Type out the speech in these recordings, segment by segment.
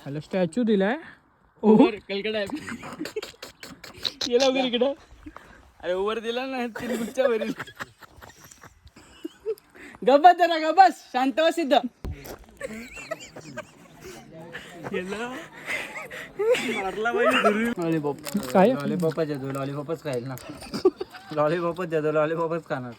ह्याला स्टॅच्यू दिलाय. ओव्हर कलकडा गेला वगैरे इकडं. अरे ओव्हर दिला ना 3 गुच्छा वरील. गबस जरा गबस शांत बस इथं. मारला पाहिजे लॉलीपॉप. काय लॉलीपॉपच देतो. लॉलीपॉपच खाईल ना. लॉलीपॉपच देतो. लॉलीपॉपच खाणार.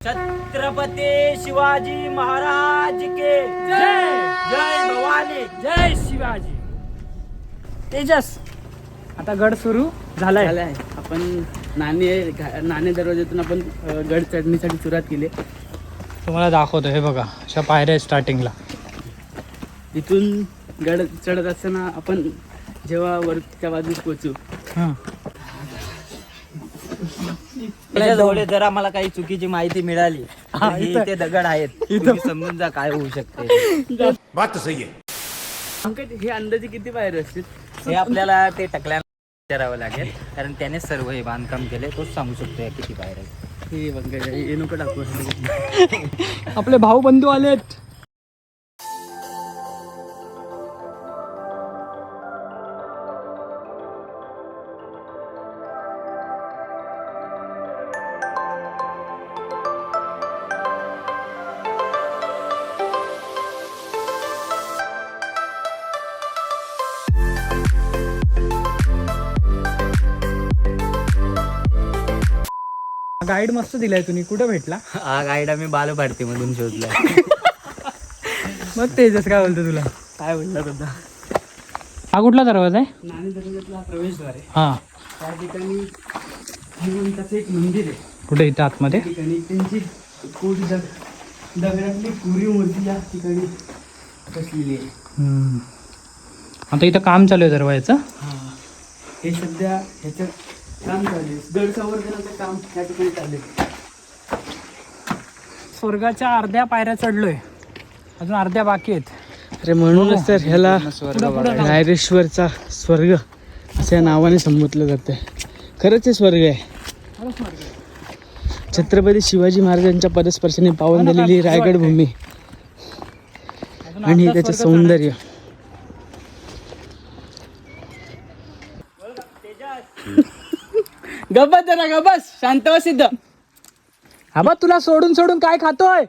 छत्रपती शिवाजी महाराज के जय. जय भवानी. जय शिवाजी. तेजस आता गड सुरू झालाय. झालं आहे. आपण नाणे दरवाज्यातून आपण गड चढणीसाठी सुरुवात केली. तुम्हाला दाखवतो हे बघा अशा पायऱ्या स्टार्टिंगला. इथून गड चढत असताना आपण जेव्हा वरच्या बाजूस पोहोचू हां जवळ जर आम्हाला काही चुकीची माहिती मिळाली तर हे इथे दगड आहेत. तुम्ही समजून जा काय होऊ शकते. बात तो सही है. अंकल हे अंदाजे किती पायऱ्या असतील? हे आपल्याला ते टकल्या विचारावं लागेल कारण त्याने सर्व हे बांधकाम केले. तोच सांगू शकतो या किती पायऱ्या. हे पंकज हे नको टाकू. आपले भाऊ बंधू आलेत. गाईड मस्त दिलाय तुम्ही. कुठं भेटला? हा गाईड आम्ही बालभारती मधून शोधलाय. मग तेजस काय बोलतो तुला? काय बोलला होता? हा कुठला दरवाजा आहे? नाणे दरवाजातला प्रवेशद्वार आहे. हा त्या ठिकाणी हनुमंताचं एक मंदिर आहे. कुठे इथं आतमध्ये? त्या ठिकाणी त्यांची दगडातली कोरीव मूर्ती या ठिकाणी बसलेली आहे. आता इथं काम चालू आहे दरवाजाचं. हे सध्या ह्याच्यात काम चालू आहे. गड संवर्धनाचं काम या ठिकाणी चालू आहे. स्वर्गाच्या अर्ध्या पायऱ्या चढलोय, अजून अर्ध्या बाकी आहेत. अरे म्हणूनच तर ह्याला रायरेश्वरचा स्वर्ग अशा नावाने संबोधलं जातं. खरंच हे स्वर्ग आहे. छत्रपती शिवाजी महाराजांच्या पदस्पर्शाने पावन झालेली रायगड भूमी आणि त्याचे सौंदर्य. गबस जरा गबस शांत बस इथं. हा बा तुला सोडून सोडून काय खातोय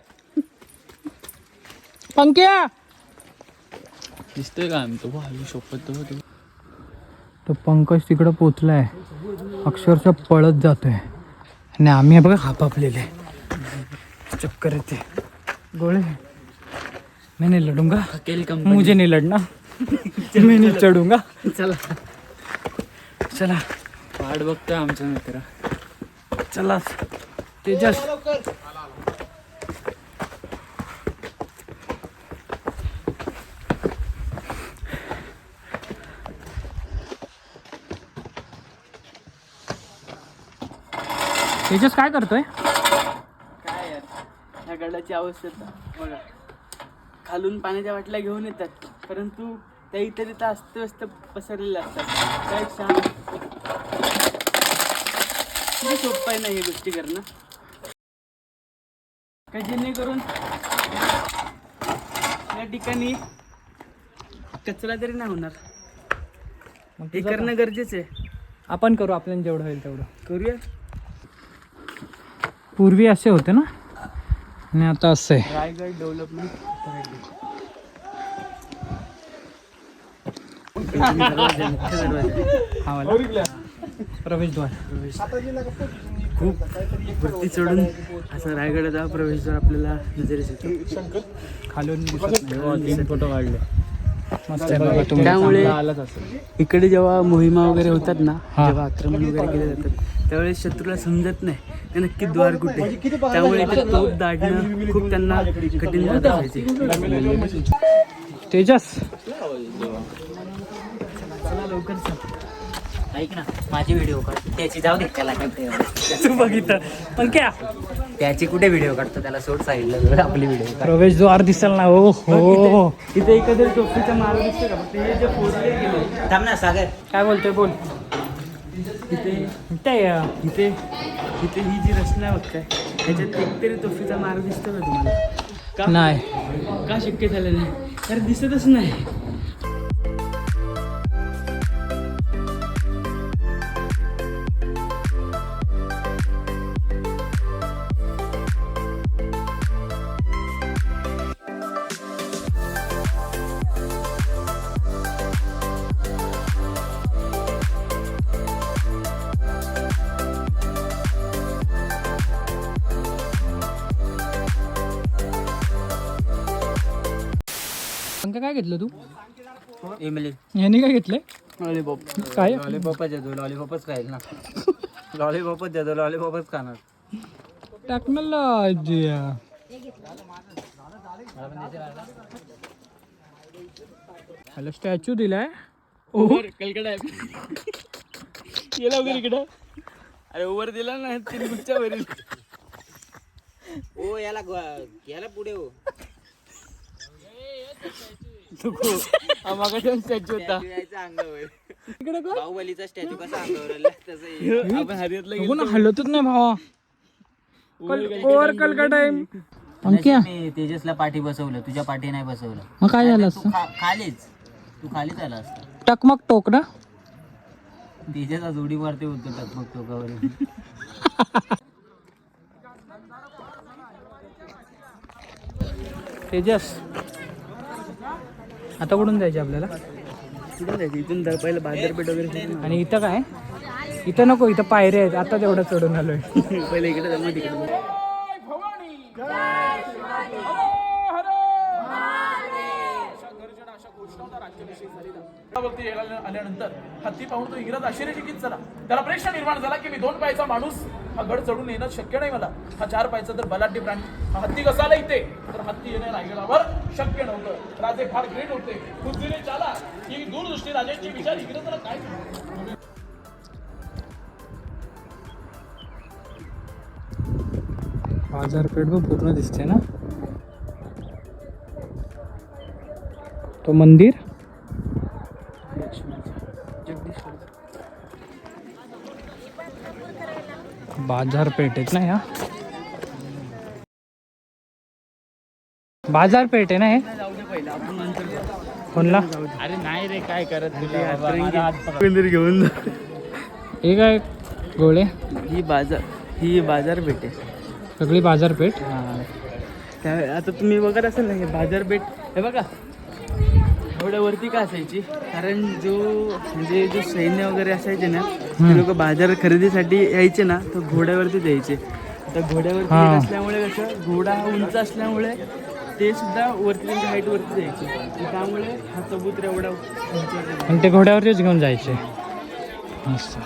पंक्या? दिसतोय का आम्ही तो पंकज तिकडं पोचलाय, अक्षरशः पळत जातोय आणि आम्ही बघा हापापलेले. चक्कर येते. गोळे मैं नहीं लढूंगा. मुझे नहीं लढना. मैं नहीं चढूंगा. चला चला वाट बघतोय आमच्या मित्र. चला तेजस. तेजस काय करतोय? काय यार ह्या गडाची अवस्था बघा. खालून पाण्याच्या बाटल्या घेऊन येतात परंतु त्या इतर इथं अस्तव्यस्त पसरलेल्या असतात. काय छान किती सोपं आहे ना ही गोष्टी करणं. का जेणेकरून या ठिकाणी कचरा तरी नाही होणार. हे करणं गरजेचं आहे. आपण करू, आपल्याला जेवढं होईल तेवढं करूया. पूर्वी असे होते ना आणि आता असं आहे. रायगड डेव्हलपमेंट हा वाला प्रवेशद्वार. खूप वरती चढून असा रायगडाचा प्रवेशद्वार आपल्याला नजरेस येतो. खालून दिसत नाही. फोटो काढले मस्त आहे बघा तुम्ही. त्यामुळे आलाच असेल. इकडे जेव्हा मोहिमा वगैरे होतात ना, हा. जेव्हा आक्रमण वगैरे केले जातात त्यावेळेस शत्रूला समजत नाही ते नक्की द्वार कुठे. त्यामुळे इथे तोफ दाढणं खूप त्यांना कठीण जात असायचे. तेजस चला लवकर चल. ऐक ना माझी व्हिडिओ काढ. त्याची जाऊ दे त्याला काय तू बघितलं पण क्या त्याची कुठे व्हिडिओ काढतो त्याला सोड साईडला. आपली व्हिडिओ प्रवेशद्वार दिसल ना. हो हो इथे एखाद्या टोपीचा मार्ग दिसतो का? ते जे फोडले गेले. थांब ना सागर. काय बोलतोय बोल. इथे ते इथे इथे ही जी रचना बघताय ह्याच्यात एकतरी तोफीचा मार्ग दिसतो का तुम्हाला? का नाही का शक्य झालं नाही कारण दिसतच नाही. पंका काय घेतलं तू? इमली यांनी काय घेतलंय? लॉलीपॉप. काय लॉलीपॉपच देतो, लॉलीपॉपच खाईल ना. लॉलीपॉपच देतो, लॉलीपॉपच खाणार. टेक्नॉलॉजी. ह्याला स्टॅच्यू दिलाय. ओव्हर कलकडा आहे. गेला वगैरे इकडं. अरे ओव्हर दिला ना 3 गुच्छा वरील. ओ याला पुढे हो. मागाशी स्टॅच्यू होता. इकडे कोण? बाहुबलीचा स्टॅच्यू कसा अंगावर तसं आपण हरियातला बघू ना, हलतच नाही भावा. Over कलका time. अंक्या मी तेजसला पाठी बसवलं, तुझ्या पाठी नाही बसवलं. मग काय झालं तू असतं? तू खालीच आला असता. टकमक टोक ना. तेजसचा जोडी मारते होतो टकमक टोकावर. तेजस आता कुठून जायचे आपल्याला? कुठं जायचं इथून पहिलं बाजारपेठ वगैरे आणि इथं काय? इथं नको, इथं पायऱ्या आहेत. आता तेवढं चढून आलोय. पहिलं इकडे जाऊ तिकडे. आल्यानंतर हत्ती पाहून तो इंग्रज आश्चर्यचकित झाला. त्याला प्रश्न निर्माण झाला की मी 2 पायाचा माणूस हा गड चढून येणं शक्य नाही मला. हा 4 पायाचा तर बलाढ्य प्राणी. हा हत्ती कसा आला इथे? तर हत्ती येणे रायगडावर शक्य नव्हतं. राजे फार ग्रेट होते. बुद्धीने चाला ही दूरदृष्टी राजांची विचार इंग्रजांना काय बाजारपेठ पण पूर्ण दिसते ना. तो मंदिर बाजारपेठ आहेत ना या. बाजारपेठ आहे ना हे. जाऊ दे पहिलं आपण नंतर जाऊ. कोणला? अरे नाही रे काय करत तुला घेऊन जा. हे काय गोळे? ही बाजारपेठ आहे. सगळी बाजारपेठ. हा त्या आता तुम्ही बघत असाल ना हे बाजारपेठ हे बघा एवढ्या वरती का असायची कारण जो सैन्य वगैरे असायचे ना ते लोक बाजार खरेदीसाठी यायचे ना तर घोड्यावरतीच यायचे. तर घोड्यावरती येत असल्यामुळे कसं घोडा हा उंच असल्यामुळे ते सुद्धा वरती त्यांच्या हाईट वरती जायचे. त्यामुळे हा चबूतरा एवढा उंच आणि ते घोड्यावरतीच घेऊन जायचे. मस्त.